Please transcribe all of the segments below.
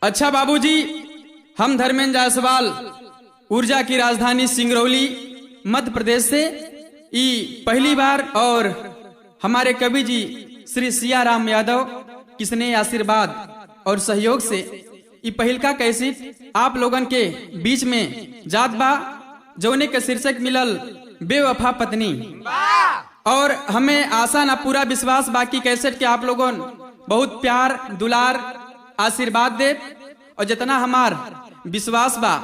अच्छा बाबूजी, हम धर्मेंद्र जायसवाल ऊर्जा की राजधानी सिंगरौली मध्य प्रदेश से पहली बार और हमारे कवि जी श्री सियाराम यादव किसने आशीर्वाद और सहयोग से पहिलका कैसेट आप लोगन के बीच में जात बा जौने के शीर्षक मिलल बेवफा पत्नी। और हमें आशा ना पूरा विश्वास बाकी कैसेट के आप लोगन बहुत प्यार दुलार आशीर्वाद दे और जितना हमार विश्वास बा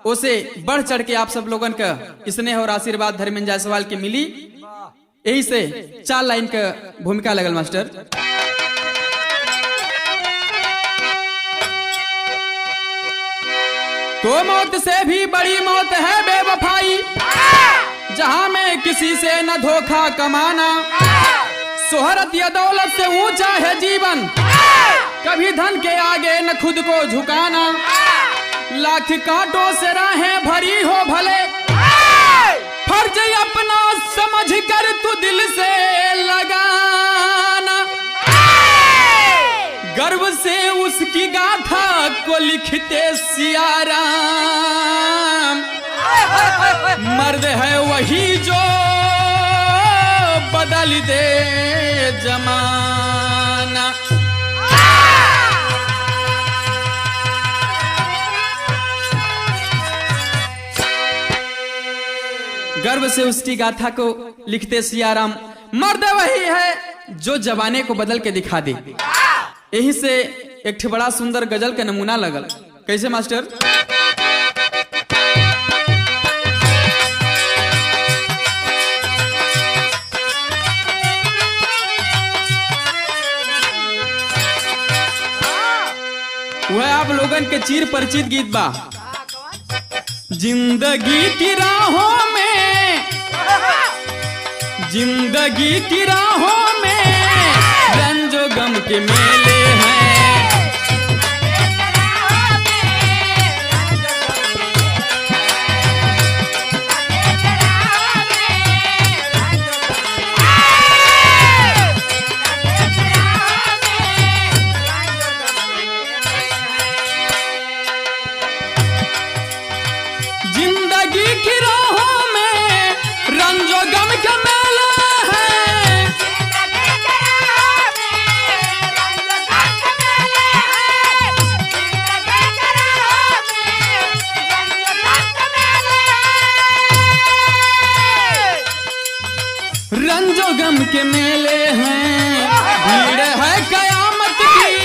उसे बढ़ चढ़ के आप सब लोगन का स्नेह और आशीर्वाद धर्मेंद्र जायसवाल के मिली। यही से 4 लाइन का भूमिका लगल मास्टर। तो मौत से भी बड़ी मौत है बेवफाई, जहां में किसी से न धोखा कमाना। शोहरत या दौलत से ऊंचा है जीवन, कभी धन के आगे न खुद को झुकाना। लाख कांटों से राहें भरी हो भले, फर्ज अपना समझ कर तू दिल से लगाना। गर्व से उसकी गाथा को लिखते सियाराम, मर्द है वही जो बदल दे जमाना। गर्व से उसकी गाथा को लिखते सियाराम, मर्द वही है जो जमाने को बदल के दिखा दे। यही से एक बड़ा सुंदर गजल का नमूना लगल। कैसे मास्टर? वह आप लोगन के चिर परिचित गीत बा। जिंदगी की राहों में, जिंदगी की राहों में रंजो गम के मेले हैं। जिंदगी की राहों में रंजो गम के मेले हैं। रंजो गम के मेले हैं। भीड़ है कयामत की,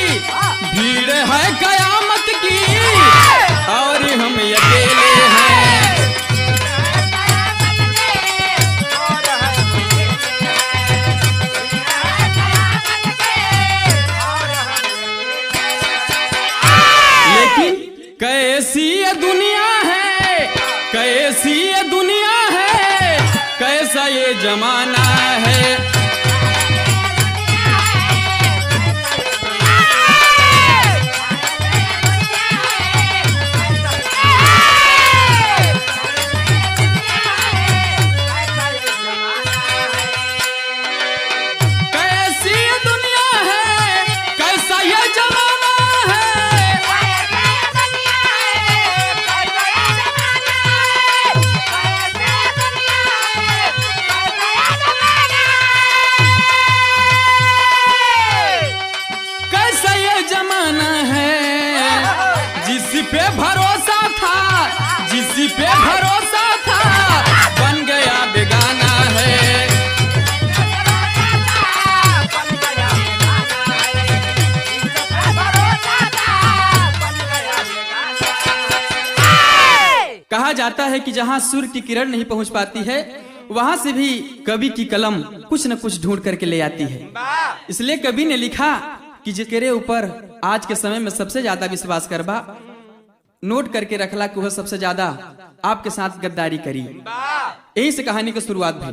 भीड़ है कयामत की, और हम अकेले हैं। लेकिन कैसी ये दुनिया है, कैसी ये दुनिया है, कैसा ये जमाना है। कैसी ये दुनिया है, कैसा ये जमाना है। कैसा ये जमाना है, जिस पे भरोसा था, जिस पे भरोसा था, बन गया बेगाना है। कहा जाता है कि जहां सूर्य की किरण नहीं पहुंच पाती है, वहां से भी कवि की कलम कुछ न कुछ ढूंढ करके ले आती है। इसलिए कवि ने लिखा कि जिसके ऊपर आज के समय में सबसे ज्यादा विश्वास करबा, नोट करके रखला कि वह सबसे ज्यादा आपके साथ गद्दारी करी। यही से कहानी की शुरुआत भई।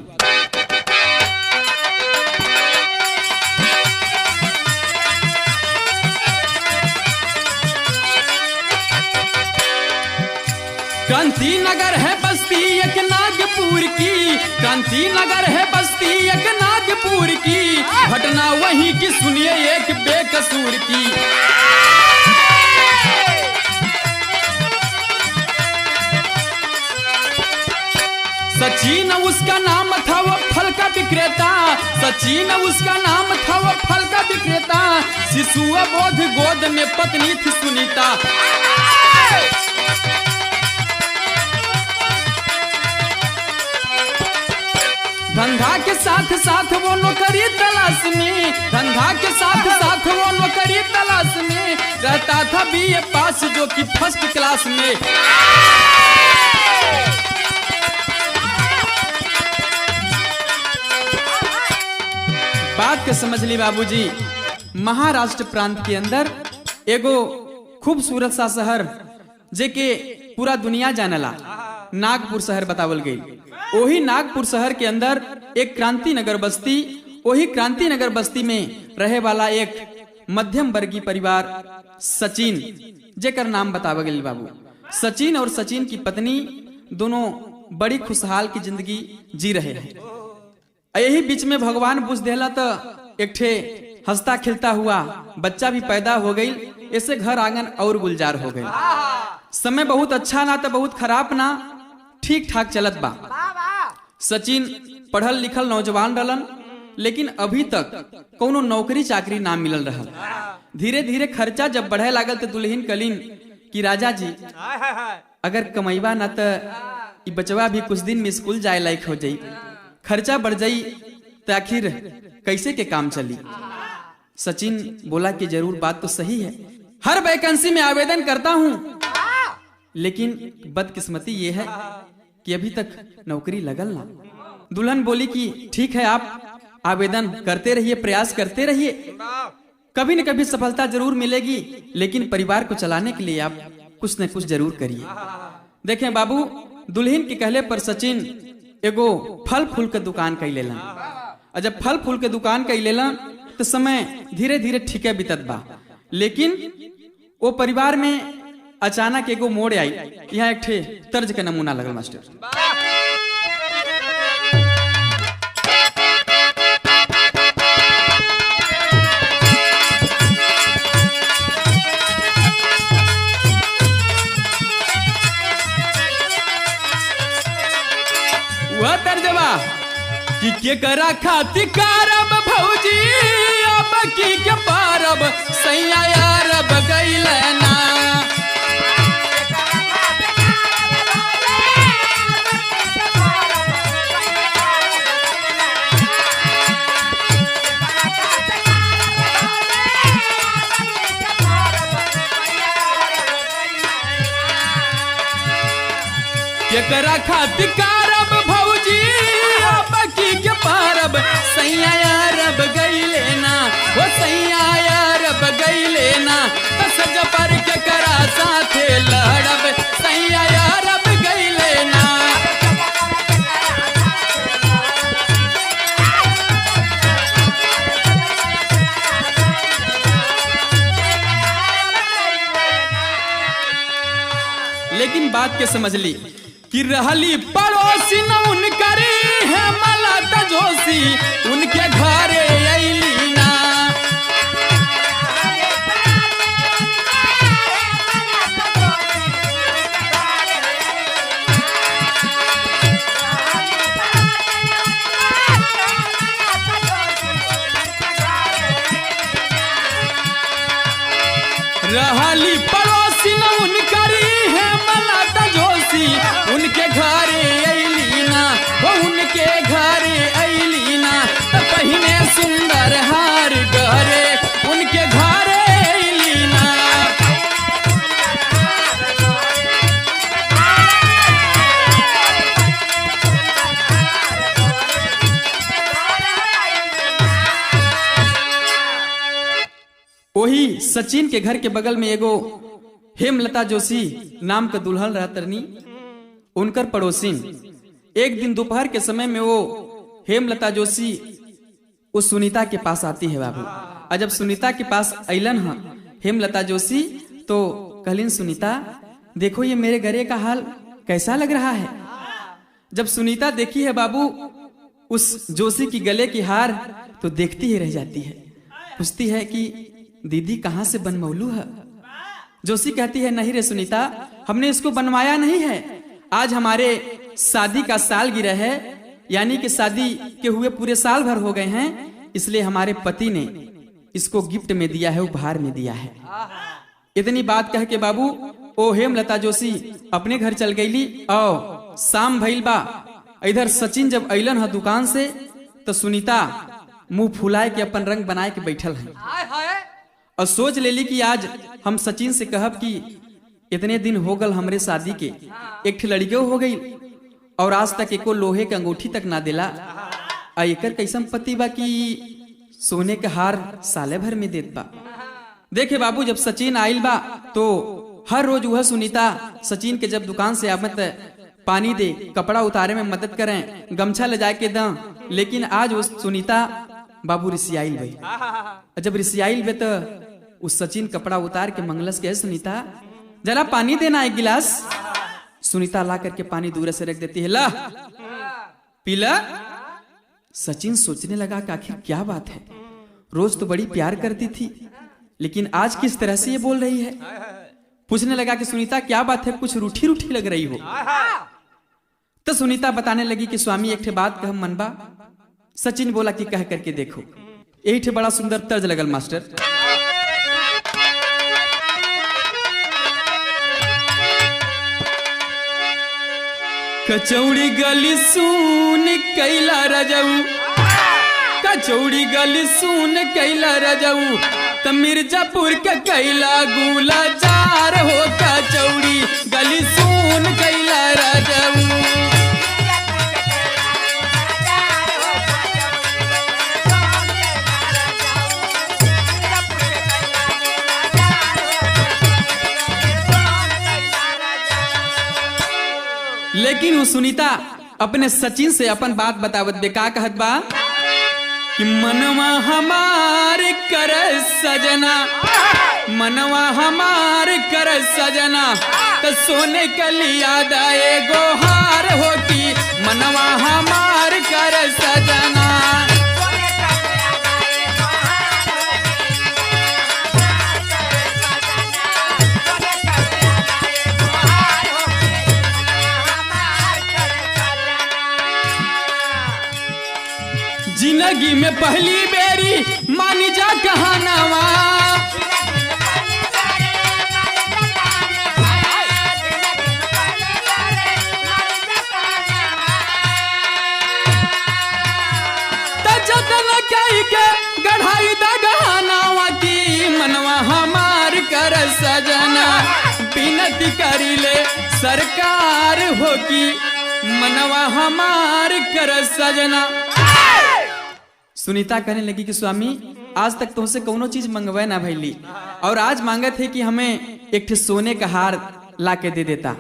क्रांति नगर है बस्ती एक नागपुर की, क्रांति नगर है बस्ती एक नागपुर की, घटना वहीं की सुनिए एक बेकसूर की। सचिन उसका नाम था वो फल का विक्रेता, सचिन उसका नाम था वो फल का विक्रेता, शिशु बोध गोद में पत्नी थी सुनीता। धंधा के साथ साथ वो नौकरी तलाश में, धंधा के साथ साथ वो नौकरी तलाश में, रहता था बीए पास जो कि फर्स्ट क्लास में। बात के समझ ली बाबूजी। महाराष्ट्र प्रांत के अंदर एगो खूबसूरत सा शहर जेके पूरा दुनिया जानला, नागपुर शहर बतावल गई। वही नागपुर शहर के अंदर एक क्रांति नगर बस्ती, वही क्रांति नगर बस्ती में रहे वाला एक मध्यम वर्गीय परिवार सचिन, जेकर नाम बतावा गई बाबू। सचिन और सचिन की पत्नी दोनों बड़ी खुशहाल की जिंदगी जी रहे हैं। यही बीच में भगवान बुझ देला तो एक ठे हंसता खिलता हुआ बच्चा भी पैदा हो गई। ऐसे घर आंगन और गुलजार हो गई। समय बहुत अच्छा ना तो बहुत खराब ना, ठीक ठाक चलत बा। सचिन पढ़ल लिखल नौजवान रहलन, लेकिन अभी तक कोनो नौकरी चाकरी ना मिलल रहल। धीरे धीरे खर्चा जब बढ़े लागल तो दुल्हन कलीन कि राजा जी अगर कमैबा ना तो ई बचवा भी कुछ दिन में स्कूल जाए लायक हो जाई, खर्चा बढ़ जाई तो आखिर कैसे के काम चली। सचिन बोला कि जरूर बात तो सही है, हर वैकेंसी में आवेदन करता हूँ, लेकिन बदकिस्मती ये है कि अभी तक नौकरी लगल ना। दुल्हन बोली कि ठीक है, आप आवेदन करते रहिए, प्रयास करते रहिए, कभी न कभी सफलता जरूर मिलेगी, लेकिन परिवार को चलाने के लिए आप कुछ न कुछ जरूर करिए। देखें बाबू, दुल्हन के कहले पर सचिन एगो फल फूल के दुकान कई लेलन। और जब फल फूल के दुकान कई लेलन तो समय धीरे धीरे ठीके बीतत बा, लेकिन वो परिवार में अचानक एगो मोड़ आई। यहाँ एक ठे तर्ज के नमूना लगल मास्टर। वह तर्जबा कि के करा खाती कारब भौजी अब की के पारब सैया यारब गइल ना। केकरा खातिर कारब भौजी बकी के पारब सैया यारब गइले ना, वो सैया यारब गइले ना, सज पर केकरा साथे लड़ब सैया यारब गइले ना। लेकिन बात के समझ ली कि रहली पड़ोसी न उनकरी है मलाता जोशी, उनके घरे अइली ना। रहली पड़ोसी न उनकरी है मलाता जोशी, उनके घरे अइली ना, वो उनके घरे अइली ना, तो पहिने सुंदर हार गहरे उनके घरे अइली ना। वही सचिन के घर के बगल में एगो हेमलता जोशी नाम का दुल्हन रहतरनी, उनकर पड़ोसिन। एक दिन दोपहर के समय में वो हेमलता जोशी उस सुनीता के पास आती है बाबू। और जब सुनीता के पास अइलन है हेमलता जोशी तो कहलिन सुनीता देखो ये मेरे गले का हाल कैसा लग रहा है। जब सुनीता देखी है बाबू उस जोशी की गले की हार तो देखती ही रह जाती है, पूछती है कि दीदी कहाँ से बनमौलू है। जोशी कहती है नहीं रे सुनीता, हमने इसको बनवाया नहीं है, आज हमारे शादी का सालगिरह है, यानी कि शादी के हुए पूरे साल भर हो गए हैं, इसलिए हमारे पति ने इसको गिफ्ट में दिया है, उपहार में दिया है। इतनी बात कह के बाबू ओ हेमलता जोशी अपने घर चल गईली। और शाम भइल बा, इधर सचिन जब अइलन है दुकान से तो सुनीता मुंह फुलाए के अपन रंग बनाए के बैठल है और सोच लेली कि आज हम सचिन से कहब कि इतने दिन हो गल हमरे शादी के, एक ठे लड़कियों हो गई और आज तक एको लोहे के अंगूठी तक ना दिला। एकर कैसन पति बा कि सोने के हार साले भर में देत बा। देखे बाबू जब सचिन आइल बा तो हर रोज वह सुनीता सचिन के जब दुकान से आवत पानी दे, कपड़ा उतारे में मदद करें, गमछा ले जाके द, लेकिन आज वो सुनीता बाबू रिसियाइल भाई। जब रिसियाइल बे तो उस सचिन कपड़ा उतार के मंगलस के सुनीता जरा पानी देना एक गिलास। सुनीता ला करके पानी दूर से रख देती है, ला पीला। सचिन सोचने लगा कि आखिर क्या बात है, रोज तो बड़ी प्यार करती थी लेकिन आज किस तरह से ये बोल रही है। पूछने लगा कि सुनीता क्या बात है, कुछ रूठी रूठी लग रही हो। तो सुनीता बताने लगी कि स्वामी एक ठे बात कह मनबा। सचिन बोला कि कह करके देखो। यही ठे बड़ा सुंदर तर्ज लगल मास्टर। कचौड़ी गली सुन कैला रजऊ, कचौड़ी गली सुन कैला रजऊ, त मिर्जापुर के कैला गुला जार हो। कचौड़ी गली सुन कैला रजऊ। लेकिन वो सुनीता अपने सचिन से अपन बात बतावत बे, का कहत बा कि मनवा हमार कर सजना, मनवा हमार कर सजना, तो सोने कलिया दाए गोहार होती। मनवा हमार कर सजना, जिंदगी में पहली बेरी मानी जा कहानावा। जतन कई के गढ़ाई दा गहनावा की मनवा हमार कर सजना, बिनती करी ले सरकार हो की मनवा हमार कर सजना। सुनीता कहने लगी कि स्वामी आज तक तुमसे कोनो चीज मंगवाए ना भैली और आज मांगत है कि हमें एक ठे सोने का हार ला के दे देता।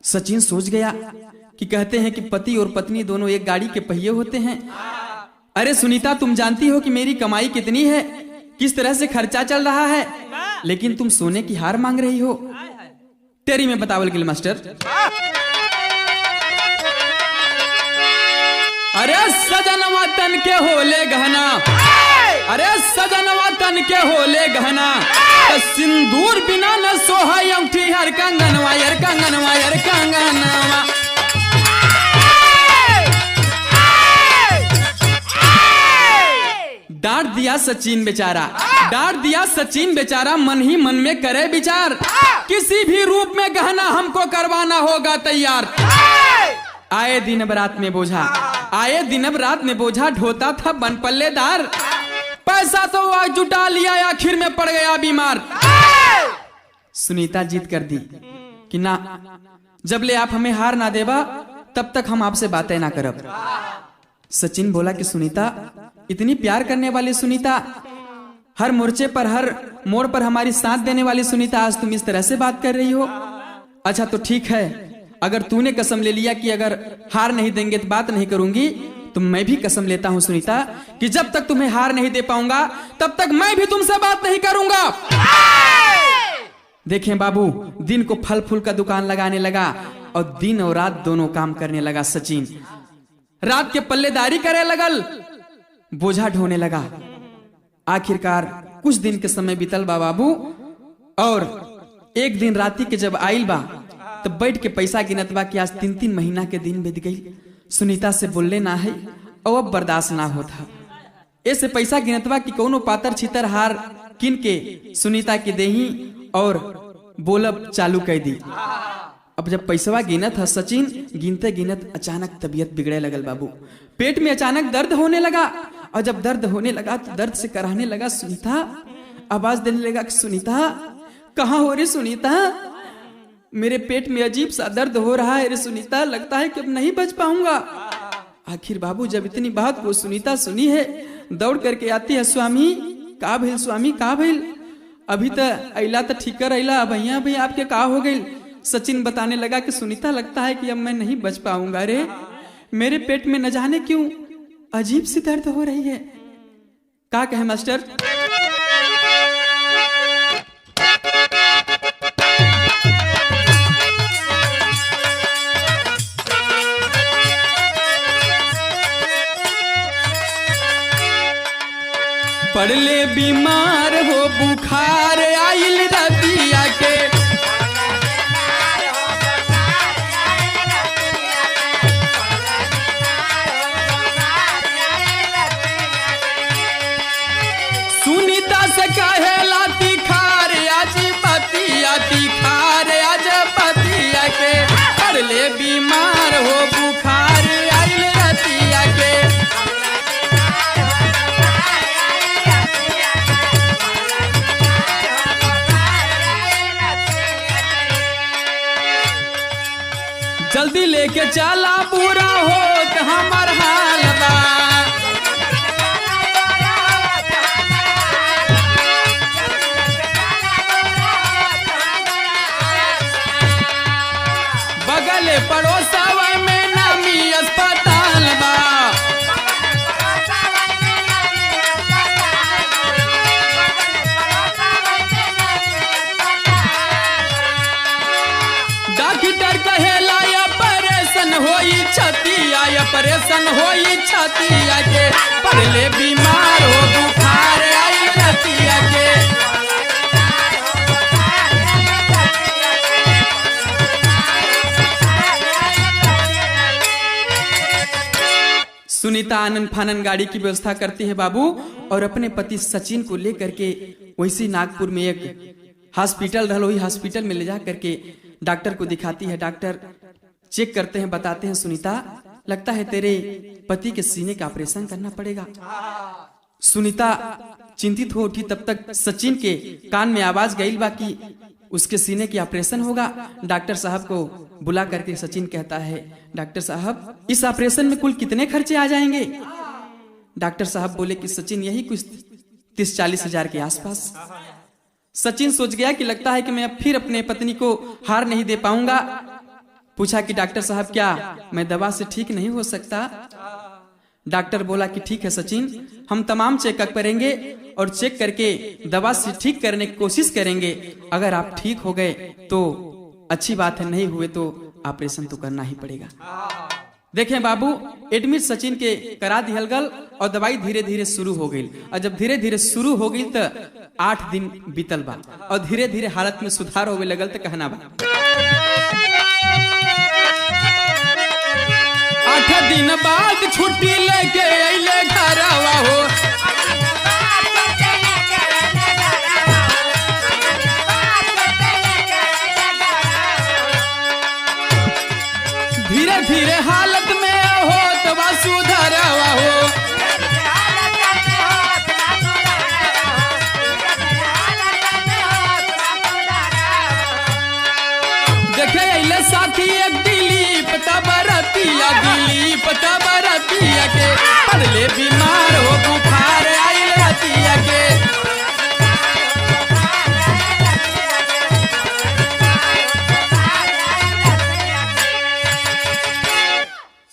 सचिन सोच गया कि कहते हैं कि पति और पत्नी दोनों एक गाड़ी के पहिए होते हैं। अरे सुनीता तुम जानती हो कि मेरी कमाई कितनी है, किस तरह से खर्चा चल रहा है, लेकिन तुम सोने की हार मांग रही हो। तेरी में बतावल गिल मास्टर। अरे सजनवा तन के होले गहना, अरे सजनवा तन के होले गहना, तो सिंदूर बिना न सोहा अंगूठी हर कंगनवा, यार कंगनवा, यार कंगनवा। डांट दिया सचिन बेचारा, डांट दिया सचिन बेचारा, मन ही मन में करे विचार, किसी भी रूप में गहना हमको करवाना होगा तैयार। आए दिन बरात में बोझा, आए दिन रात में बोझा ढोता था बन पल्लेदार, पैसा तो आज जुटा लिया आखिर में पड़ गया बीमार। सुनीता जीत कर दी कि ना, जब ले आप हमें हार ना देवा तब तक हम आपसे बातें ना करब। सचिन बोला कि सुनीता इतनी प्यार करने वाली सुनीता, हर मोर्चे पर हर मोड़ पर हमारी साथ देने वाली सुनीता, आज तुम इस तरह से बात कर रही हो। अच्छा तो ठीक है, अगर तूने कसम ले लिया कि अगर हार नहीं देंगे तो बात नहीं करूंगी, तो मैं भी कसम लेता हूं सुनीता कि जब तक तुम्हें हार नहीं दे पाऊंगा तब तक मैं भी तुमसे बात नहीं करूंगा। देखें बाबू, दिन को फल फूल का दुकान लगाने लगा और दिन और रात दोनों काम करने लगा सचिन। रात के पल्लेदारी करे लगल, बोझा ढोने लगा। आखिरकार कुछ दिन के समय बीतल बा बाबू, और एक दिन राती के जब आइल बा तो बैठ के पैसा गिनत बा कि आज 3-3 महीना के दिन बीत गई, सुनीता से बोलने ना है और अब बर्दाश्त ना होता। ऐसे पैसा गिनत बा कि कोनो पातर छितर हार किन के सुनीता के देही और बोलब चालू कर दी। अब जब पैसवा गिनत है सचिन, गिनते गिनत अचानक तबीयत बिगड़े लगल बाबू। पेट में अचानक दर्द होने लगा और जब दर्द होने लगा तो दर्द से कराने लगा सुनीता, आवाज देने लगा कि सुनीता कहाँ हो रे सुनीता, मेरे पेट में अजीब सा दर्द हो रहा है रे सुनीता, लगता है कि अब नहीं बच पाऊंगा। आखिर बाबू जब इतनी बात को सुनीता सुनी है, दौड़ करके आती है, स्वामी का भइल, स्वामी का भइल, अभी तो अला तो ठीक कर अला, भैया भैया आपके का हो गई। सचिन बताने लगा कि सुनीता लगता है कि अब मैं नहीं बच पाऊंगा रे, मेरे पेट में न जाने क्यों अजीब सी दर्द हो रही है। का कहे मास्टर? पड़ले बीमार हो बुखार आइल रतिया के, सुनीता से कहेला तिखार आज पतिया, तिखार आज पतिया के, पड़ले बीमार हो बुखार आइल रतिया के। जल्दी लेके चला पूरा होत हमार हाल बा, बगल पड़ोसवा में नामी अस्पताल बा, डॉक्टर कहेला ऑपरेशन होई छतिया, ऑपरेशन होई छतिया के, पड़ले बीमार हो बुखार आई छतिया के। सुनीता आनन फानन गाड़ी की व्यवस्था करती है बाबू और अपने पति सचिन को लेकर के वैसी नागपुर में एक हॉस्पिटल रहा, वही हॉस्पिटल में ले जा करके डॉक्टर को दिखाती है। डॉक्टर चेक करते हैं, बताते हैं सुनीता लगता है तेरे पति के सीने का ऑपरेशन करना पड़ेगा। सुनीता चिंतित हो उठी, तब तक सचिन के कान में आवाज गई बा कि उसके सीने की ऑपरेशन होगा। डॉक्टर साहब को बुला करके सचिन कहता है, डॉक्टर साहब इस ऑपरेशन में कुल कितने खर्चे आ जाएंगे? डॉक्टर साहब बोले कि सचिन यही कुछ 30-40 हजार के आसपास। सचिन सोच गया कि लगता है कि मैं अब फिर अपने पत्नी को हार नहीं दे पाऊंगा। पूछा कि डॉक्टर साहब क्या मैं दवा से ठीक नहीं हो सकता? डॉक्टर बोला कि ठीक है सचिन, हम तमाम चेकअप करेंगे और चेक करके दवा से ठीक करने की कोशिश करेंगे। अगर आप ठीक हो गए तो अच्छी बात है, नहीं हुए तो ऑपरेशन तो करना ही पड़ेगा। देखें बाबू, एडमिट सचिन के करा दिहल गल और दवाई धीरे धीरे शुरू हो गई। और जब धीरे धीरे शुरू हो गई तो 8 दिन बीतल बा और धीरे धीरे हालत में सुधार होवे लगल। तो कहना बा 8 दिन बाद छुट्टी लेके अइले घरवा हो। धीरे धीरे हालत में हो तो सुधारवा हो। देखे अइले साथी एक दिलीप तबरतिया, दिलीप तबरतिया के पड़ले बीमार हो बुखार आइल रतिया के।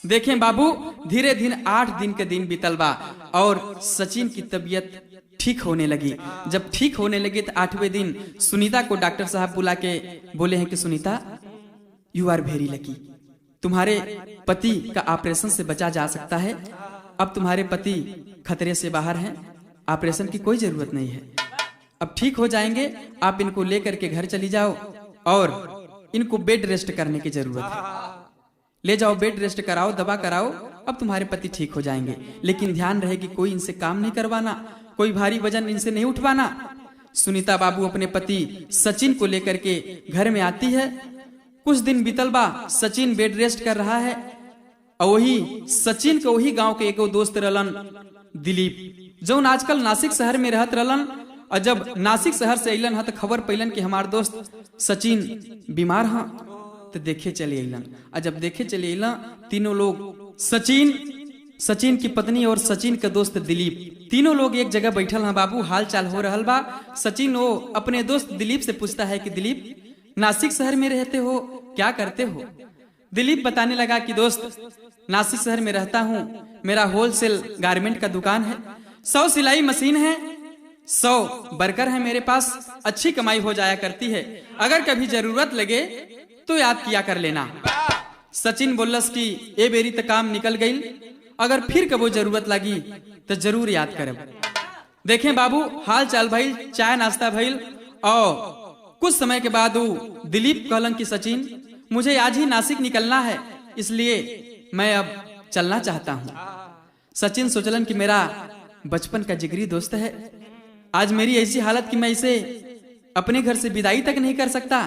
देखें बाबू, धीरे धीरे 8 दिन के दिन बीतल बा और सचिन की तबीयत ठीक होने लगी। जब ठीक होने लगी तो 8वें दिन सुनीता को डॉक्टर साहब बुला के बोले हैं कि सुनीता यू आर वेरी लकी, तुम्हारे पति का ऑपरेशन से बचा जा सकता है। अब तुम्हारे पति खतरे से बाहर हैं, ऑपरेशन की कोई जरूरत नहीं है, अब ठीक हो जाएंगे। आप इनको लेकर के घर चली जाओ और इनको बेड रेस्ट करने की जरूरत है, ले जाओ बेड रेस्ट कराओ, दवा कराओ, अब तुम्हारे पति ठीक हो जाएंगे। लेकिन ध्यान रहे कि कोई इनसे काम नहीं करवाना, कोई भारी वजन इनसे नहीं उठवाना। सुनीता बाबू अपने पति सचिन को लेकर के घर में आती है। कुछ दिन बीतल बा, सचिन बेड रेस्ट कर रहा है और वही सचिन के वही गांव के एगो दोस्त रहलन दिलीप, जो आजकल नासिक शहर में रहत रहलन। और जब नासिक शहर से अलन तो खबर पैलन कि हमार दोस्त सचिन बीमार हैं, तो देखे चले अलन। और जब देखे चले अलन, तीनों लोग सचिन की पत्नी और सचिन के दोस्त दिलीप, तीनों लोग एक जगह बैठल हैं। बाबू हाल चाल हो रहल बा। सचिन वो अपने दोस्त दिलीप से पूछता है कि दिलीप नासिक शहर में रहते हो, क्या करते हो? दिलीप बताने लगा कि दोस्त नासिक शहर में रहता हूँ, मेरा होलसेल गारमेंट का दुकान है, 100 सिलाई मशीन है, 100 वर्कर है मेरे पास, अच्छी कमाई हो जाया करती है, अगर कभी जरूरत लगे तो याद किया कर लेना। सचिन बोलस कि ए बेरी तक काम निकल गई, अगर फिर कबो जरूरत लगी तो जरूर याद करब। देखें बाबू हाल चाल भइल, चाय नाश्ता भइल और कुछ समय के बाद वो दिलीप कहलन कि सचिन मुझे आज ही नासिक निकलना है, इसलिए मैं अब चलना चाहता हूँ। सचिन सोचलन कि मेरा बचपन का जिगरी दोस्त है, आज मेरी ऐसी हालत कि मैं इसे अपने घर से विदाई तक नहीं कर सकता,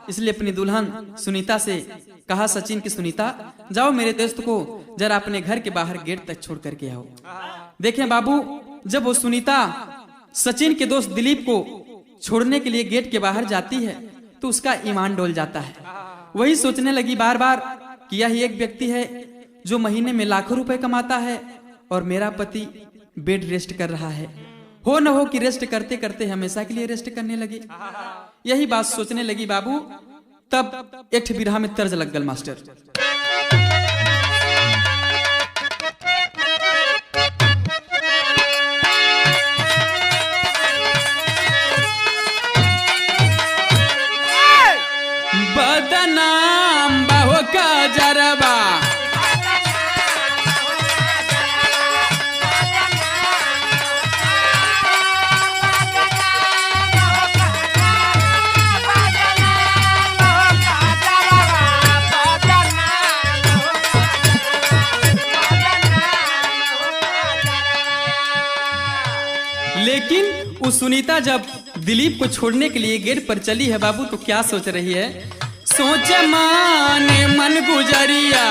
इसलिए अपनी दुल्हन सुनीता से कहा सचिन की सुनीता जाओ मेरे दोस्त को जरा अपने घर के बाहर गेट तक छोड़ करके आओ। देखें बाबू जब वो सुनीता सचिन के दोस्त दिलीप को छोड़ने के लिए गेट के बाहर जाती है तो उसका ईमान डोल जाता है। वही सोचने लगी बार बार कि यह एक व्यक्ति है जो महीने में लाखों रुपए कमाता है और मेरा पति बेड रेस्ट कर रहा है, हो न हो कि रेस्ट करते करते हमेशा के लिए रेस्ट करने लगे। यही बात सोचने लगी बाबू, तब एक बिरहा में तर्ज लग गल मास्टर। बदनाम बहु का जरबा लेकिन वो सुनीता जब दिलीप को छोड़ने के लिए गेट पर चली है बाबू तो क्या सोच रही है? सोच माने मन गुजरिया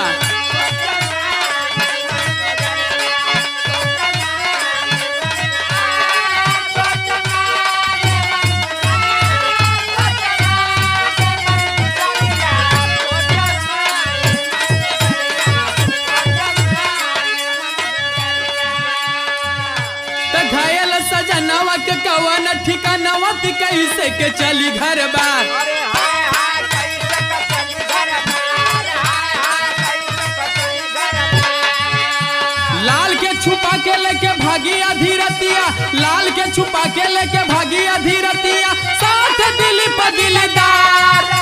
सजनवा के कवन ठिकानवा कैसे के चली घर बार, लाल के छुपा के लेके भागी अधीरतिया, लाल के छुपा के लेके भागी अधीरतिया, साथ दिलीप दिलदार।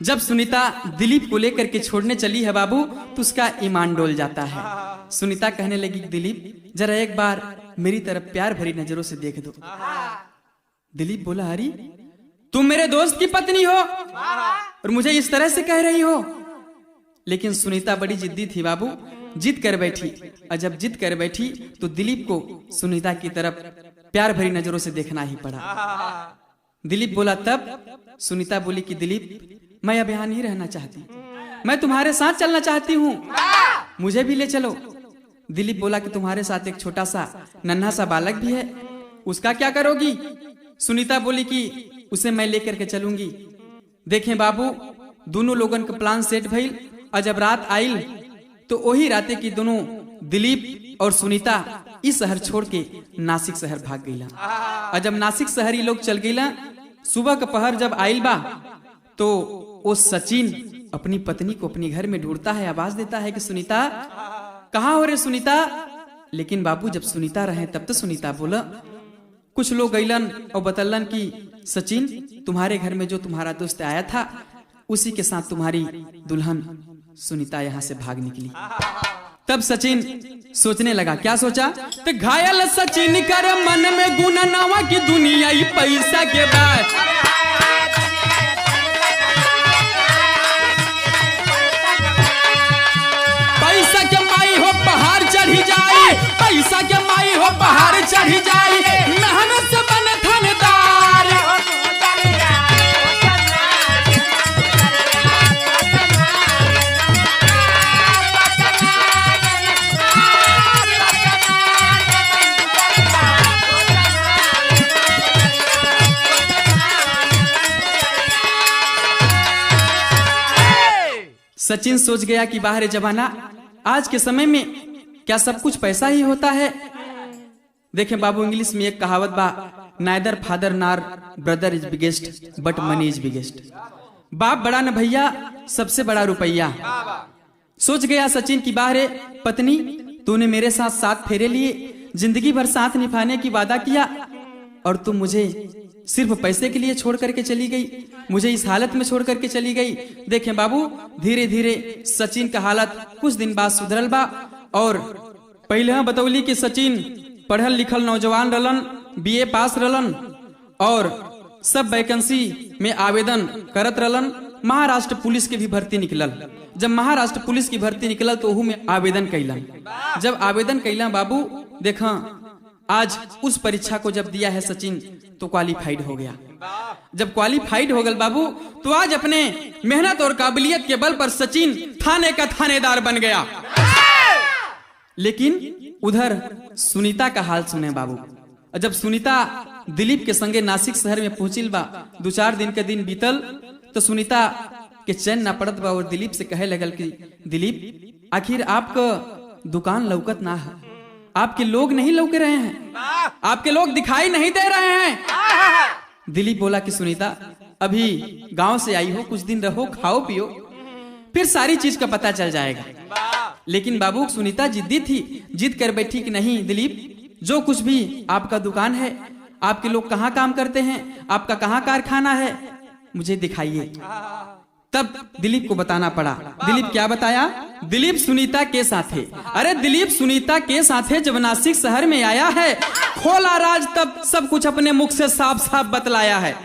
जब सुनीता दिलीप को लेकर के छोड़ने चली है बाबू तो उसका ईमान डोल जाता है। सुनीता कहने लगी दिलीप जरा एक बार मेरी तरफ प्यार भरी नजरों से देख दो। दिलीप बोला अरे तुम मेरे दोस्त की पत्नी हो और मुझे इस तरह से कह रही हो? लेकिन सुनीता बड़ी जिद्दी थी बाबू, जिद कर बैठी और जब जिद कर बैठी तो दिलीप को सुनीता की तरफ प्यार भरी नजरों से देखना ही पड़ा। दिलीप बोला तब? सुनीता बोली कि दिलीप मैं अब यहाँ नहीं रहना चाहती, मैं तुम्हारे साथ चलना चाहती हूँ, मुझे भी ले चलो। दिलीप बोला कि तुम्हारे साथ एक छोटा सा नन्हा सा बालक भी है, उसका क्या करोगी? सुनीता बोली कि उसे मैं लेकर के चलूंगी। देखें बाबू दोनों लोगन का प्लान सेट भइल और जब रात आइल तो वही राते की दोनों दिलीप और सुनीता इस शहर छोड़ के नासिक शहर भाग गईला। और जब नासिक शहर लोग चल गईला, सुबह का पहर जब आइल बा तो वो सचिन अपनी पत्नी को अपनी घर में ढूंढता है, आवाज देता है कि सुनीता कहाँ हो रे सुनीता? लेकिन बाबू जब सुनीता रहे तब तो सुनीता बोला कुछ लोग गईलन और बतलन कि सचिन, तुम्हारे घर में जो तुम्हारा दोस्त आया था उसी के साथ तुम्हारी दुल्हन सुनीता यहाँ से भाग निकली। तब सचिन सोचने लगा, क्या सोचा? तो घायल सचिन कर मन में गुना नवा की दुनिया ही पैसा के बाद, पैसा के माई हो पहाड़ चढ़ी जाए, पैसा के माई हो पहाड़ चढ़ी जाए, मेहनत से बने थानेदार। सचिन सोच गया कि बाहर जमाना, आज के समय में क्या सब कुछ पैसा ही होता है? देखें बाबू, इंग्लिश में एक कहावत बा, नाइदर फादर नार brother is biggest but Mani is biggest. बाप बड़ा न भैया, सबसे बड़ा रुपया। सोच गया सचिन की बाहर, पत्नी तूने मेरे साथ 7 फेरे लिए, जिंदगी भर साथ निभाने की वादा किया और तुम मुझे सिर्फ पैसे के लिए छोड़ करके चली गई, मुझे इस हालत में छोड़ करके चली गई। देखें बाबू, धीरे धीरे सचिन का हालत कुछ दिन बाद सुधरल बा और पहले बतौली कि सचिन पढ़ल लिखल नौजवान रहलन, बीए पास रहलन और सब वैकेंसी में आवेदन करत रहलन। महाराष्ट्र पुलिस के भी भर्ती निकलल। जब महाराष्ट्र पुलिस की भर्ती निकलल तो ओहू में आवेदन कैलन। जब आवेदन कैला बाबू, देखा आज उस परीक्षा को जब दिया है सचिन तो क्वालिफाइड हो गया। जब क्वालिफाइड हो गया बाबू, तो आज अपने मेहनत और काबिलियत के बल पर सचिन थाने का थानेदार बन गया। लेकिन उधर सुनीता का हाल सुने बाबू। जब सुनीता दिलीप के संगे नासिक शहर में पहुंचिल बा, 2-4 दिन के दिन बीतल तो सुनीता के चैन ना पड़त बा और दिलीप से कहे लगल कि दिलीप, आखिर आपका दुकान लौकत ना है, आपके लोग नहीं लौके रहे हैं, आपके लोग दिखाई नहीं दे रहे हैं। दिलीप बोला कि सुनीता, अभी गांव से आई हो, कुछ दिन रहो, खाओ पियो, फिर सारी चीज का पता चल जाएगा। लेकिन बाबू सुनीता जिद्दी थी, जिद कर बैठी कि नहीं दिलीप, जो कुछ भी आपका दुकान है, आपके लोग कहाँ काम करते हैं, आपका कहाँ कारखाना है, मुझे दिखाइए। तब दिलीप को बताना पड़ा। दिलीप क्या बताया? दिलीप सुनीता के साथ है। अरे दिलीप सुनीता के साथ है, जब नासिक शहर में आया है, खोला राज तब सब कुछ अपने मुख से साफ साफ बतलाया है।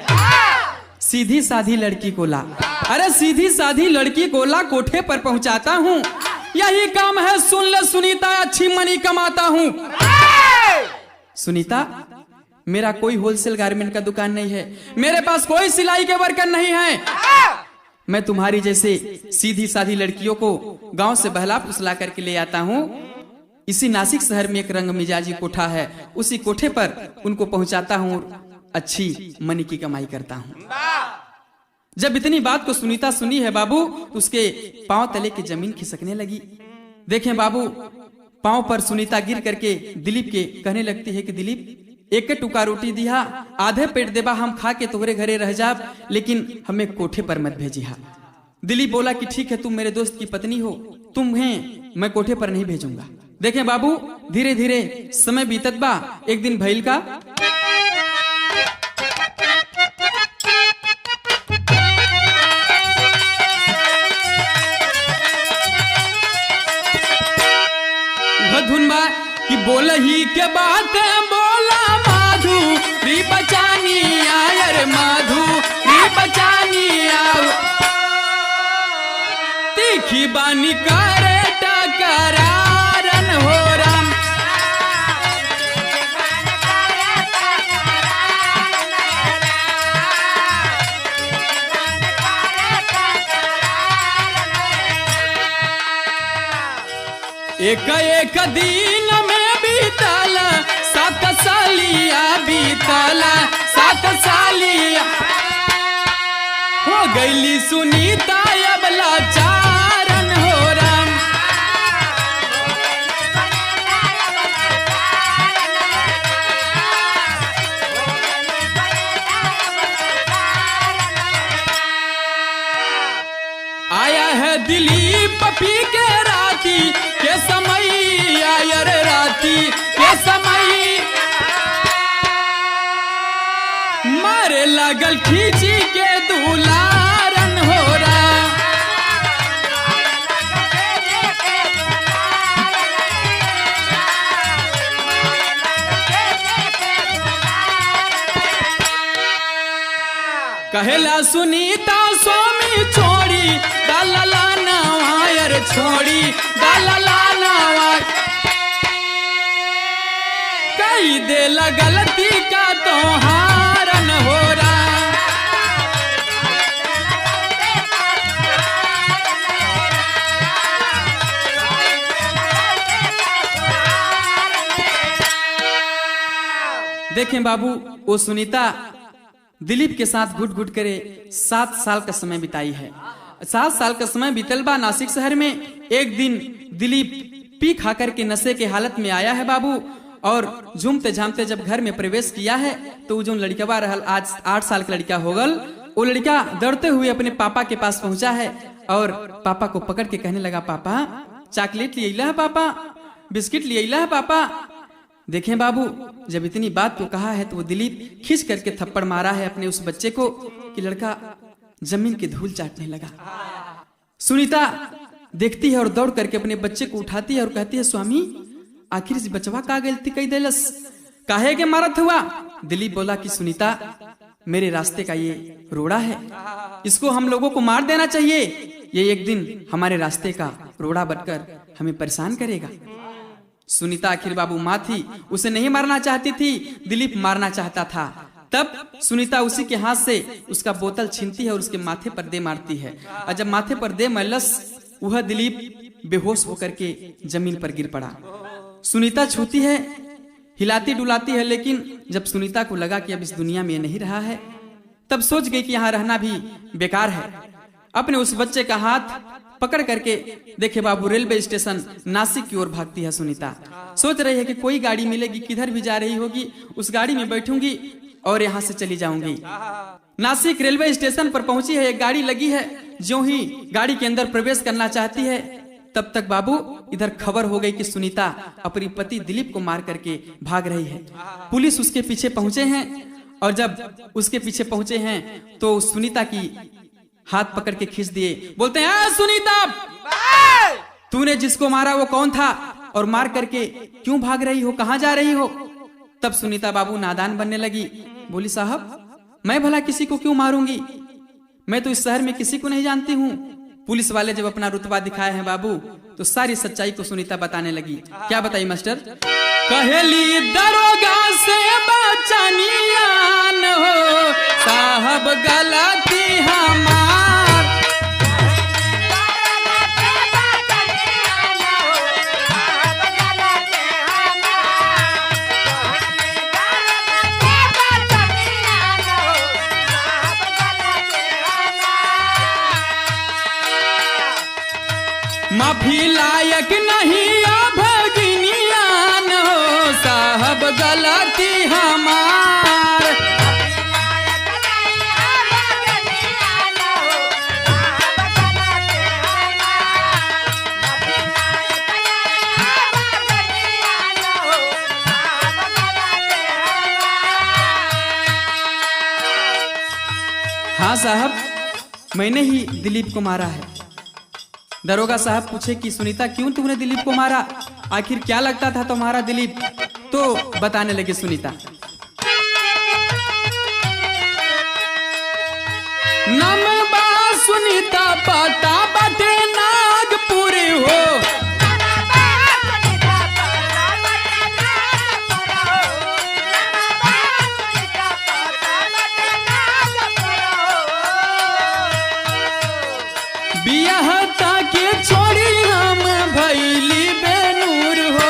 सीधी साधी लड़की को ला, अरे सीधी साधी लड़की को ला, कोठे पर पहुंचाता हूँ, यही काम है, सुन ले सुनीता, अच्छी मनी कमाता हूँ। सुनीता, मेरा कोई होलसेल गारमेंट का दुकान नहीं है, मेरे पास कोई सिलाई के वर्कर नहीं है, मैं तुम्हारी जैसे सीधी साधी लड़कियों को गांव से बहला फुसला करके ले आता हूँ। इसी नासिक शहर में एक रंग मिजाजी कोठा है, उसी कोठे पर उनको पहुंचाता हूँ, अच्छी मनी की कमाई करता हूँ। जब इतनी बात को सुनीता सुनी है बाबू, उसके पांव तले की जमीन खिसकने लगी। देखें बाबू, पांव पर सुनीता गिर करके दिलीप के कहने लगती है कि दिलीप, एक टुका रोटी दिया, आधे पेट देबा, हम खा के तोहरे घरे रह जाब, लेकिन हमें कोठे पर मत भेजिहा। दिलीप बोला कि ठीक है, तुम मेरे दोस्त की पत्नी हो, तुम्हें मैं कोठे पर नहीं भेजूंगा। देखें बाबू, धीरे धीरे समय बीतत बा। एक दिन भइल का, धुनबा कि बोल ही के बातें बोला माधु री बचानी आयर, माधु री बचानी आओ, तीखी बानी करे टकरारन हो राम। एक एक दिन में बीतल 7 सालिया, बीतल 7 सालिया, हो गईली सुनीता अब लाचारन हो राम। आया है दिलीप पी के राती के समय, आयर राती के समय, मारे लगल खींची के दुलारन हो रहा। कहेला सुनीता स्वामी छोड़ी दलाला नवायर छोड़ी दलाला नवायर कई दे गलती का तोहारन हो रहा। देखें बाबू, वो सुनीता दिलीप के साथ घुट घुट करे 7 साल का समय बिताई है। 7 साल का समय बीतल बा नासिक शहर में। एक दिन दिलीप पी खाकर के नशे के हालत में आया है बाबू, और झूमते झामते जब घर में प्रवेश किया है तो जो लड़का रहल, आज 8 साल का लड़का हो गल, वो लड़का डरते हुए अपने पापा के पास पहुंचा है और पापा को पकड़ के कहने लगा, पापा चॉकलेट लिए है, पापा बिस्किट लिए है पापा। देखें बाबू, जब इतनी बात को कहा है तो वो दिलीप खींच करके थप्पड़ मारा है अपने उस बच्चे को कि लड़का जमीन की धूल चाटने लगा। सुनीता देखती है और दौड़ करके अपने बच्चे को उठाती है और कहती है, स्वामी आखिर इस बचवा का गलती कई देलस, काहे के मारत हुआ? दिलीप बोला कि सुनीता, मेरे रास्ते का ये रोड़ा है, इसको हम लोगों को मार देना चाहिए, ये एक दिन हमारे रास्ते का रोड़ा बनकर हमें परेशान करेगा। सुनीता आखिर बाबू माँ थी, उसे नहीं मारना चाहती थी, दिलीप मारना चाहता था। तब सुनीता उसी के हाथ से उसका बोतल छीनती है और उसके माथे पर दे मारती है, और जब माथे पर दे मरलस वह दिलीप बेहोश होकर के जमीन पर गिर पड़ा। सुनीता छूती है, हिलाती डुलाती है, लेकिन जब सुनीता को लगा कि अब इस दुनिया में नहीं रहा है, तब सोच गई कि यहाँ रहना भी बेकार है। अपने उस बच्चे का हाथ पकड़ करके देखे बाबू रेलवे स्टेशन नासिक की ओर भागती है सुनीता। सोच रही है कि कोई गाड़ी मिलेगी, किधर भी जा रही होगी, उस गाड़ी में बैठूंगी और यहाँ से चली जाऊंगी। नासिक रेलवे स्टेशन पर पहुंची है, एक गाड़ी लगी है। जो ही गाड़ी के अंदर प्रवेश करना चाहती है, तब तक बाबू इधर खबर हो गई कि सुनीता अपने पति दिलीप को मार करके भाग रही है। पुलिस उसके पीछे पहुंचे हैं, और जब उसके पीछे पहुंचे हैं तो सुनीता की हाथ पकड़ के खींच दिए, बोलते हैं, सुनीता तूने जिसको मारा वो कौन था, और मार करके क्यों भाग रही हो, कहां जा रही हो? तब सुनीता बाबू नादान बनने लगी, बोली, साहब मैं भला किसी को क्यों मारूंगी, मैं तो इस शहर में किसी को नहीं जानती हूँ। पुलिस वाले जब अपना रुतबा दिखाए हैं बाबू, तो सारी सच्चाई को सुनीता बताने लगी। क्या बताई मास्टर? कहेली दरोगा से बचनियान हो, साहब गलती हमार। माफी लायक नहीं भगिनियान हो, साहब गलती हमार। हाँ साहब, मैंने ही दिलीप को मारा है। दरोगा साहब पूछे कि सुनीता क्यों तुमने दिलीप को मारा, आखिर क्या लगता था तुम्हारा दिलीप? तो बताने लगे सुनीता, नाम बा सुनीता, पता बटे नागपुर हो। बियाहता के छोड़ी हम भैली बेनूर हो।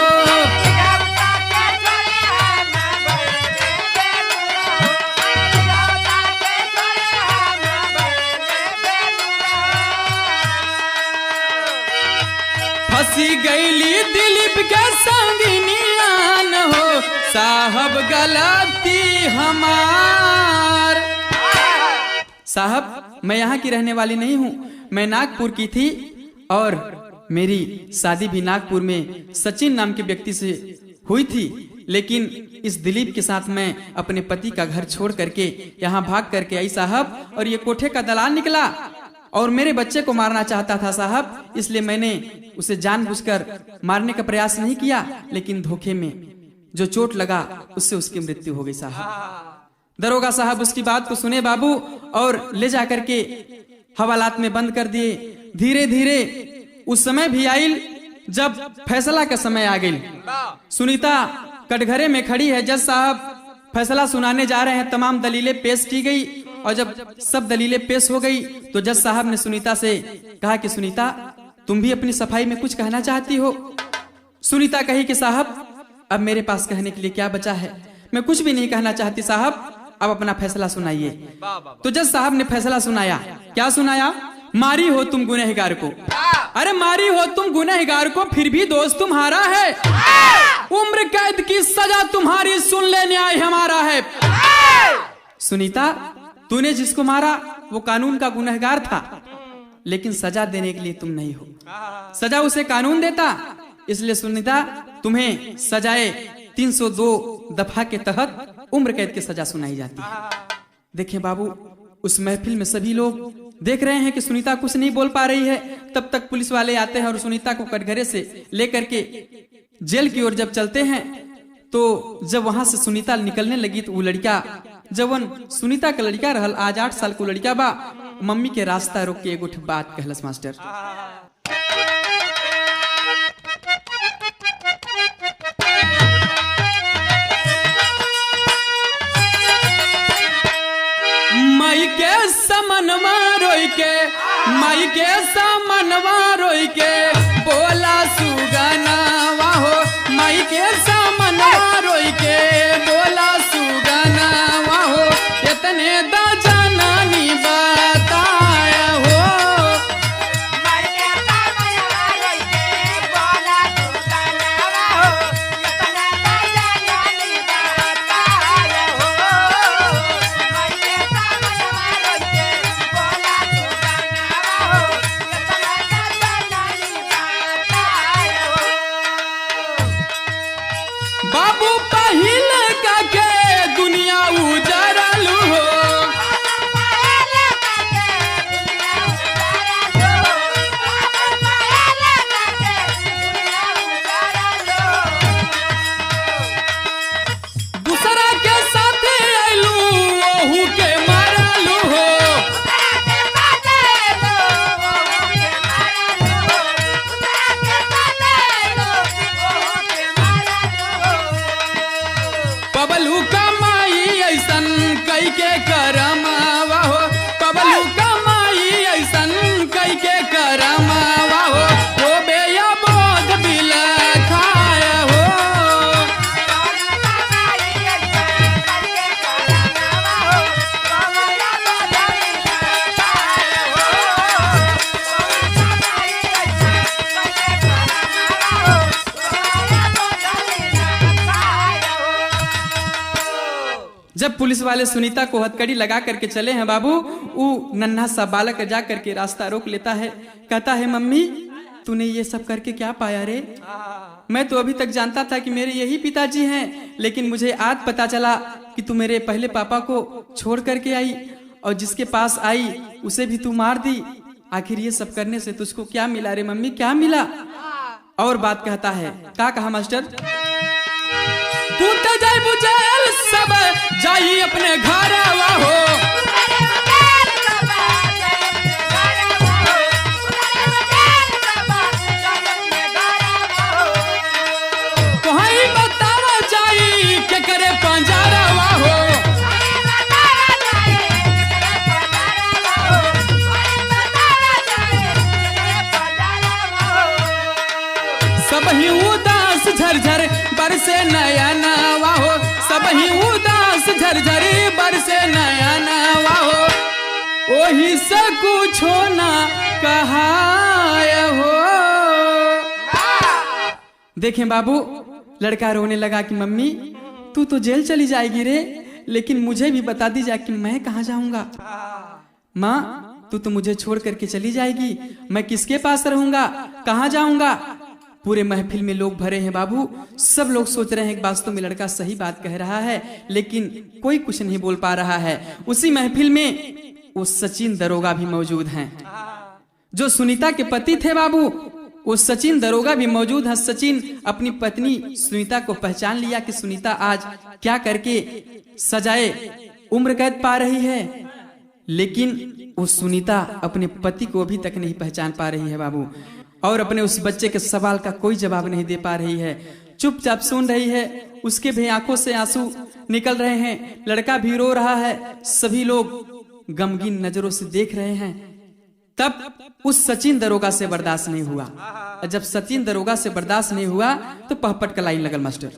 फंसी गईली दिलीप के संगनियान हो, साहब गलती हमार। साहब मैं यहाँ की रहने वाली नहीं हूँ, मैं नागपुर की थी, और मेरी शादी भी नागपुर में सचिन नाम के व्यक्ति से हुई थी। लेकिन इस दिलीप के साथ मैं अपने पति का घर छोड़ करके यहाँ भाग करके आई साहब, और ये कोठे का दलाल निकला और मेरे बच्चे को मारना चाहता था साहब, इसलिए मैंने उसे जानबूझकर मारने का प्रयास नहीं किया, लेकिन धोखे में जो चोट लगा उससे उसकी मृत्यु हो गई साहब। दरोगा साहब उसकी बात को सुने बाबू और ले जा करके हवालात में बंद कर दिए। धीरे धीरे उस समय भी आई जब फैसला का समय आ गई। सुनीता कटघरे में खड़ी है, जज साहब फैसला सुनाने जा रहे हैं, तमाम दलीलें पेश की गई और जब सब दलीलें पेश हो गई तो जज साहब ने सुनीता से कहा कि सुनीता तुम भी अपनी सफाई में कुछ कहना चाहती हो। सुनीता कही कि साहब अब मेरे पास कहने के लिए क्या बचा है, मैं कुछ भी नहीं कहना चाहती साहब, अब अपना फैसला सुनाइए। तो जज साहब ने फैसला सुनाया। क्या सुनाया? मारी हो तुम गुनहगार को, अरे मारी हो तुम गुनहगार को, फिर भी दोस्त तुम्हारा है, उम्र कैद की सजा तुम्हारी, सुन ले न्याय हमारा है। सुनीता तूने जिसको मारा वो कानून का गुनहगार था, लेकिन सजा देने के लिए तुम नहीं हो, सजा उसे कानून देता, इसलिए सुनीता तुम्हें सजाए 302 दफा के तहत उम्र कैद की सजा सुनाई जाती है। देखिए बाबू उस महफिल में सभी लोग देख रहे हैं कि सुनीता कुछ नहीं बोल पा रही है। तब तक पुलिस वाले आते हैं और सुनीता को कटघरे से लेकर के जेल की ओर जब चलते हैं तो जब वहां से सुनीता निकलने लगी तो वो लड़का जवन सुनीता का लड़का रहल, आज 8 साल को लड़का बा, मम्मी के रास्ता रोक के एगो बात कहलस मास्टर। माई के समनवा रोई के, माई के समनवा रोई के, बोला सुगनावा हो, माई के समनवा रोई के, बोला सुगनावा हो, इतने दा जाननी बताया हो। माई के समनवा रोई के, बोला सुगनावा हो, इतने दा जाननी बताया हो। माई के समनवा रोई के, बोला सुगनावा हो, इतने दा जाननी बताया हो। बाबू पहिले का के दुनिया उजरलू हो, दूसरा के साथ आइलू ओहू के मारलू हो, पबलू कमाई ऐसन कई के करमावा हो, पबलू कमाई ऐसन कई के करमावा हो, वो बेया बोध बिल खाया हो। जब पुलिस वाले सुनीता को हथकड़ी लगा करके चले हैं बाबू, वो नन्हा सा बालक जा करके रास्ता रोक लेता है, कहता है मम्मी तूने ये सब करके क्या पाया रे? मैं तो अभी तक जानता था कि मेरे यही पिताजी हैं, लेकिन मुझे आज पता चला कि तू मेरे पहले पापा को छोड़ करके आई और जिसके पास आई उसे भी तू मार दी। आखिर ये सब करने से तुझको क्या मिला रे मम्मी, क्या मिला? और बात कहता है, क्या कहा मास्टर? तू तो जाई बुझेल सब जाई अपने घर हो, कोई बतावा जाई के करे पंजरवा हो, सब ही उदास झरझर बरसे नयनवा हो, सब ही उदास झरझर बरसे नयनवा हो, ओही से कुछो ना कहाय हो। देखें बाबू लड़का रोने लगा कि मम्मी तू तो जेल चली जाएगी रे, लेकिन मुझे भी बता दी जाए कि मैं कहाँ जाऊंगा। माँ तू तो मुझे छोड़ करके चली जाएगी, मैं किसके पास रहूंगा, कहाँ जाऊंगा? पूरे महफिल में लोग भरे हैं बाबू। सब लोग सोच रहे हैं कि वास्तव में लड़का सही बात कह रहा है, लेकिन कोई कुछ नहीं बोल पा रहा है। उसी महफिल में वो सचिन दरोगा भी मौजूद हैं, जो सुनीता के पति थे बाबू। वो सचिन दरोगा भी मौजूद है। सचिन अपनी पत्नी सुनीता को पहचान लिया कि सुनीता आज क्या करके सजाए उम्र कैद पा रही है, लेकिन वो सुनीता अपने पति को अभी तक नहीं पहचान पा रही है बाबू, और अपने उस बच्चे के सवाल का कोई जवाब नहीं दे पा रही है। चुपचाप सुन रही है। उसके भी आंखों से आंसू निकल रहे हैं, लड़का भी रो रहा है, सभी लोग गमगीन नजरों से देख रहे हैं। तब उस सचिन दरोगा से बर्दाश्त नहीं हुआ। जब सचिन दरोगा से बर्दाश्त नहीं हुआ तो पहपट का लाइन लगल मास्टर।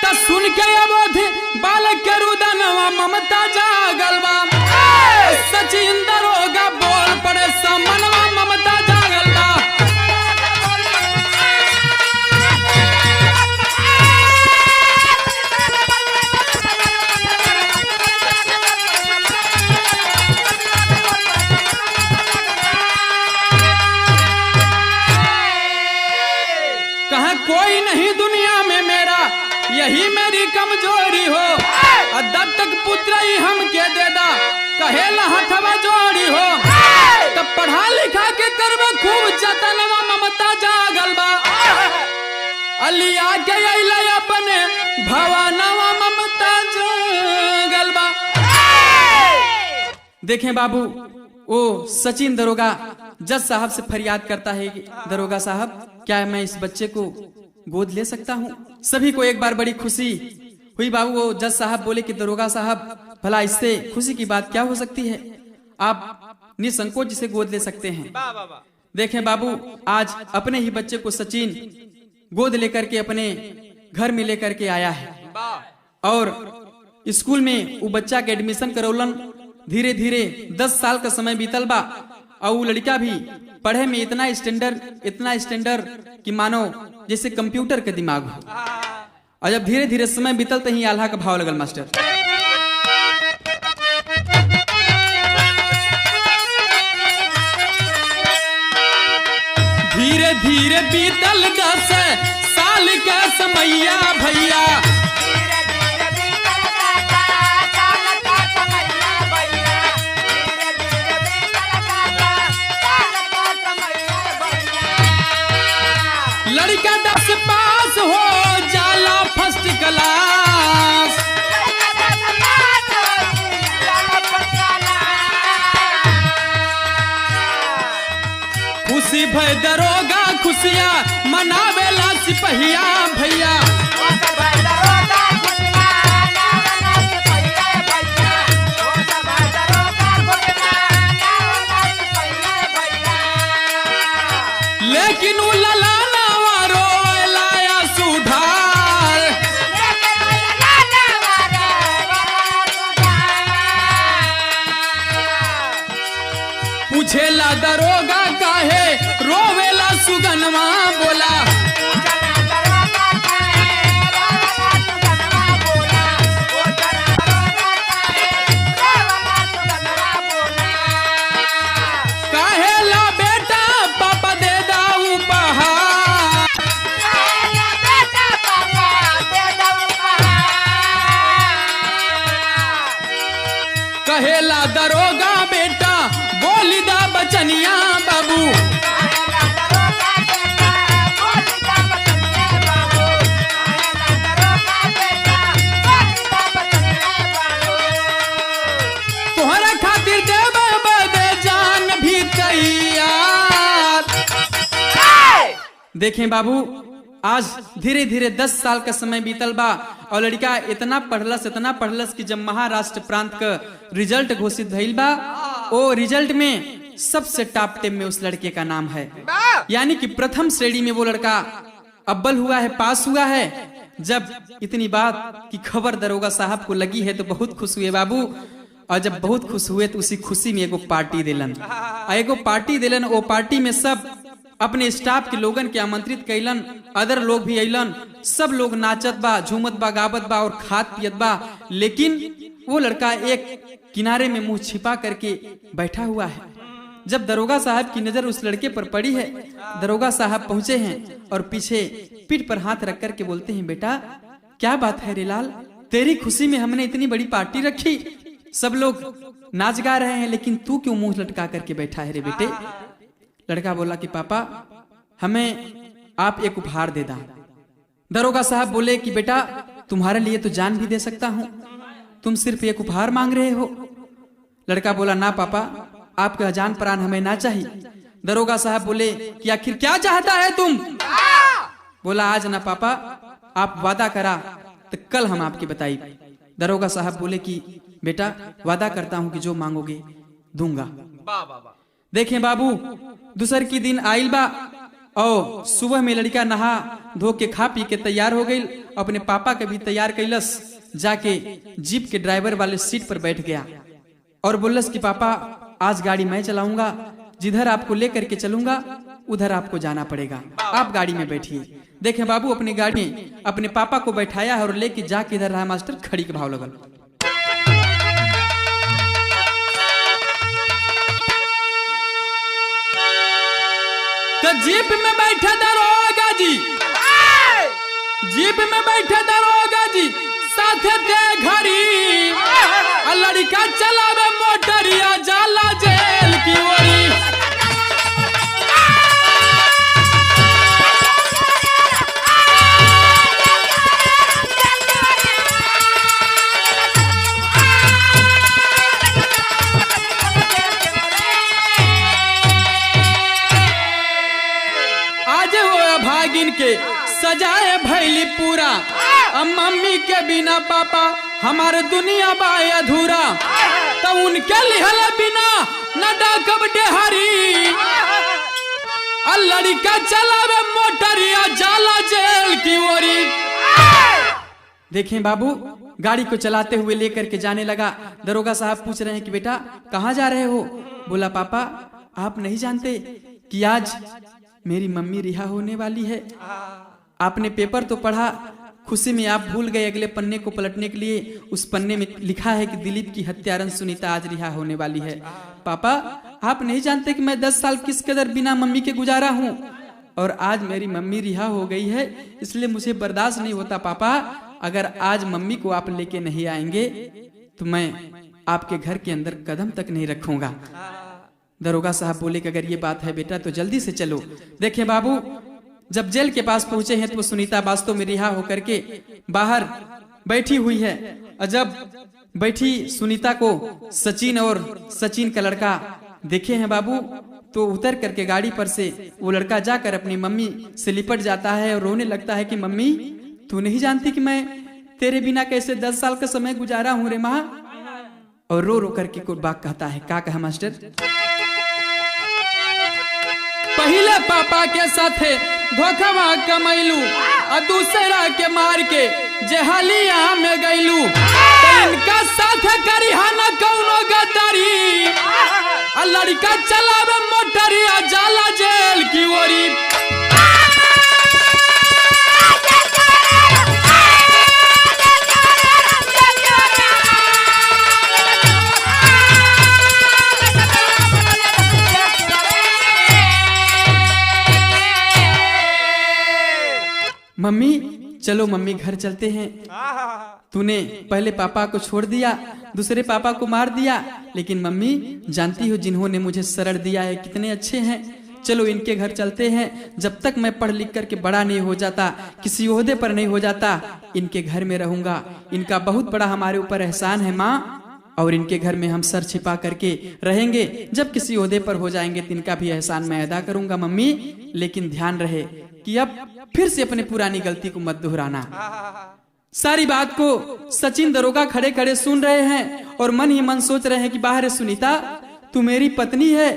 तब सुन के अवधि बालक के रुदनवा ममता जागल बा, सचिन दरोगा बोल पड़े समनवा ममता जागल बा। कोई नहीं दुनिया में मेरा, यही मेरी कमजोरी हो। दत्तक पुत्र ही हमके देदा, कहेला हथवा जोड़ी हो। तब पढ़ा लिखा के करबे खूब जतनवा ममता जागल बा, अलिया के अइला अपने भवनवा ममता जागल बा। देखें बाबू, ओ सचिन दरोगा जज साहब से फरियाद करता है कि दरोगा साहब, क्या मैं इस बच्चे को गोद ले सकता हूँ? सभी को एक बार बड़ी खुशी हुई बाबू। वो जज साहब बोले कि दरोगा साहब, भला इससे खुशी की बात क्या हो सकती है, आप निसंकोच इसे गोद ले सकते हैं। देखें बाबू, आज अपने ही बच्चे को सचिन गोद लेकर के अपने घर में लेकर के आया है, और स्कूल में वो बच्चा के एडमिशन करौलन। धीरे धीरे 10 साल का समय बीतल बा, और वो लड़का भी पढ़े में इतना स्टैंडर्ड कि मानो जैसे कंप्यूटर के दिमाग हो। और जब धीरे धीरे समय बीतल तो ही आल्हा का भाव लगल मास्टर। धीरे धीरे बीतल 10 साल का समैया भैया, लड़का 10 पास हो जाला फर्स्ट क्लास। खुशी भय दरोगा खुशियाँ मनावेला सिपहिया भैया। लेकिन वो ललाना पूछेला दरोगा काहे रोवेला सुगनवा बोला। काहेला बेटा पापा दे दाऊ उपहार, कहेला दरोगा बेटा बोली दा बचनिया बाबू। तोहरा खातिर देवे बदे जान भी तैयार। देखें बाबू, आज धीरे धीरे 10 साल का समय बीतल बा, और लड़का इतना पढ़लस कि जब महाराष्ट्र प्रांत का रिजल्ट घोषित भइल बा, ओ रिजल्ट में सबसे टॉप 10 में उस लड़के का नाम है। यानी कि प्रथम श्रेणी में वो लड़का अव्वल हुआ है, पास हुआ है। जब इतनी बात की खबर दरोगा साहब को लगी है तो बहुत खुश हुए बाबू। और जब बहुत खुश हुए तो उसी खुशी में एगो पार्टी दिलन। वो पार्टी में सब अपने स्टाफ के लोगन के आमंत्रित कैलन, अदर लोग भी अइलन। सब लोग नाचत बा, झूमत बा, गावत बा और खात पियत बा, लेकिन वो लड़का एक किनारे में मुंह छिपा करके बैठा हुआ है। जब दरोगा साहब की नजर उस लड़के पर पड़ी है, दरोगा साहब पहुंचे हैं और पीछे पीठ पर हाथ रख कर के बोलते हैं, बेटा क्या बात है रेलाल, तेरी खुशी में हमने इतनी बड़ी पार्टी रखी, सब लोग नाच गा रहे हैं, लेकिन तू क्यों मुंह लटका करके बैठा है रे बेटे। लड़का बोला कि पापा हमें आप एक उपहार दे दा। दरोगा साहब बोले कि बेटा तुम्हारे लिए तो जान भी दे सकता हूं, तुम सिर्फ एक उपहार मांग रहे हो। लड़का बोला ना पापा, आपका जान प्राण हमें ना चाहिए। दरोगा साहब बोले कि आखिर क्या चाहता है तुम। बोला आज ना पापा, आप वादा करा तो कल हम आपकी बताई। दरोगा साहब बोले कि बेटा वादा करता हूं कि जो मांगोगे दूंगा। देखें बाबू, दूसर की दिन आइल बा और सुबह में लड़का नहा धो के खा पी के तैयार हो गई, अपने पापा के भी तैयार कैलस, जाके जीप के ड्राइवर वाले सीट पर बैठ गया और बोलस कि पापा आज गाड़ी मैं चलाऊंगा, जिधर आपको लेकर के चलूंगा उधर आपको जाना पड़ेगा, आप गाड़ी में बैठिए। देखें बाबू, अपनी गाड़ी में अपने पापा को बैठाया है और लेके जाके इधर रहा मास्टर खड़ी के भाव लगल। तो जीप में बैठे दरोगा जी, जीप में बैठे दरोगा जी साथे दे घड़ी, लड़का चलावे मोटरिया जाला जेल की ओरी। आज वो भागिन के सजाए भैली पूरा, अब मम्मी के बिना पापा हमारे दुनिया बाए अधूरा, तो उनके लिहल बिना न डाकब डेहरी, लड़का चलावे मोटरिया जाला जेल की ओरी। देखें बाबू, गाड़ी को चलाते हुए लेकर के जाने लगा। दरोगा साहब पूछ रहे हैं कि बेटा कहाँ जा रहे हो। बोला पापा आप नहीं जानते कि आज मेरी मम्मी रिहा होने वाली है। आपने पेपर तो पढ़ा, खुशी में आप भूल गए अगले पन्ने को पलटने के लिए। उस पन्ने में लिखा है कि दिलीप की हत्यारन सुनीता आज रिहा होने वाली है। पापा आप नहीं जानते कि मैं 10 साल किस कदर बिना मम्मी के गुजारा हूँ, और आज मेरी मम्मी रिहा हो गई है, इसलिए मुझे बर्दाश्त नहीं होता पापा, अगर आज मम्मी को आप लेके नहीं आएंगे तो मैं आपके घर के अंदर कदम तक नहीं रखूंगा। दरोगा साहब बोले कि अगर ये बात है बेटा तो जल्दी से चलो। देखें बाबू, जब जेल के पास पहुंचे हैं तो सुनीता वास्तव में रिहा होकर के बाहर बैठी हुई है। और जब बैठी सुनीता को सचिन और सचिन का लड़का देखे हैं बाबू, तो उतर करके गाड़ी पर से वो लड़का जाकर अपनी मम्मी से लिपट जाता है और रोने लगता है कि मम्मी तू नहीं जानती कि मैं तेरे बिना कैसे 10 साल का समय गुजारा हूं रे माँ। और रो रो करके कुछ बात कहता है। का कहा मास्टर, पहले पापा के साथे धोखवा कमैलू और दूसरा के मार के जेहलिया में गईलू, इनका साथ करी न कौनो गद्दारी, लड़का चलावे मोटरिया जाला जेल की ओरी। मम्मी चलो मम्मी घर चलते हैं, तूने पहले पापा को छोड़ दिया, दूसरे पापा को मार दिया, लेकिन मम्मी जानती हो जिन्होंने मुझे शरण दिया है कितने अच्छे हैं, चलो इनके घर चलते हैं। जब तक मैं पढ़ लिख करके बड़ा नहीं हो जाता, किसी ओहदे पर नहीं हो जाता, इनके घर में रहूंगा। इनका बहुत बड़ा हमारे ऊपर एहसान है माँ, और इनके घर में हम सर छिपा करके रहेंगे। जब किसी ओहदे पर हो जाएंगे तो इनका भी एहसान मैं अदा करूंगा मम्मी, लेकिन ध्यान रहे कि अब फिर से अपनी पुरानी गलती को मत दोहराना। सारी बात को सचिन दरोगा खड़े खड़े सुन रहे हैं और मन ही मन सोच रहे हैं कि बाहर सुनीता तू मेरी पत्नी है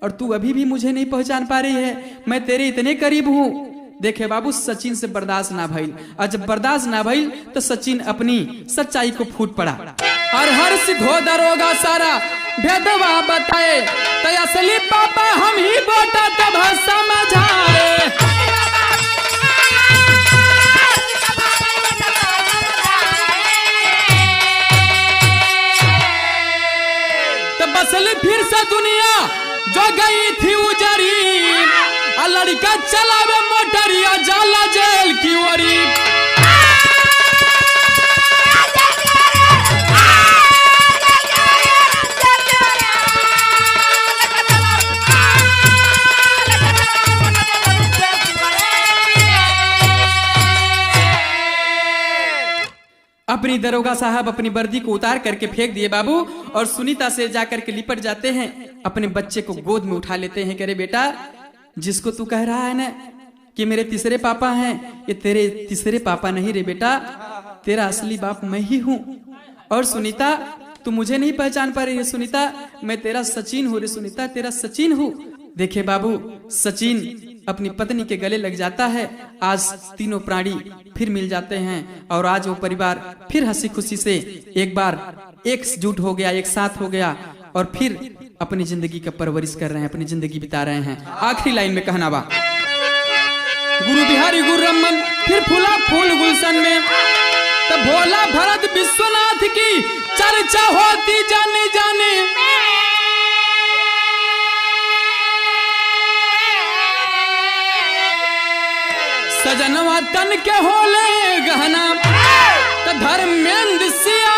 और तू अभी भी मुझे नहीं पहचान पा रही है, मैं तेरे इतने करीब हूँ। देखे बाबू, सचिन से बर्दाश्त ना भइल, और जब बर्दाश्त ना भइल तो सचिन अपनी सच्चाई को फूट पड़ा और हर सिद्धो दरोगा सारा भेदवा बताए, तो असली पापा हम ही बोटा तब समझाए। तो बसली फिर से दुनिया जो गई थी उजरी, लड़का चलावे मोटरिया जाला जेल की ओरी। अपनी दरोगा साहब अपनी वर्दी को उतार करके फेंक दिए बाबू, और सुनीता से जाकर के लिपट जाते हैं, अपने बच्चे को गोद में उठा लेते हैं। कह रहे बेटा, जिसको तू कह रहा है ना कि मेरे तीसरे पापा हैं, ये तेरे तीसरे पापा नहीं रे बेटा, तेरा असली बाप मैं ही हूँ। और सुनीता, तू मुझे नहीं पहचान पा रही है सुनीता, मैं तेरा सचिन हूँ रे सुनीता, तेरा सचिन हूँ। देखे बाबू, सचिन अपनी पत्नी के गले लग जाता है। आज तीनों प्राणी फिर मिल जाते हैं और आज वो परिवार फिर हंसी खुशी से एक बार एकजुट हो गया, एक साथ हो गया और फिर अपनी जिंदगी का परवरिश कर रहे हैं, अपनी जिंदगी बिता रहे हैं। आखिरी लाइन में कहना बा, गुरु बिहारी गुरु रमन फिर फूला फूल गुलशन में, तब भोला भरत विश्वनाथ की चर्चा होती जाने जाने। सजनवा तन के होले गहना, तो धर्मेंद्र सिया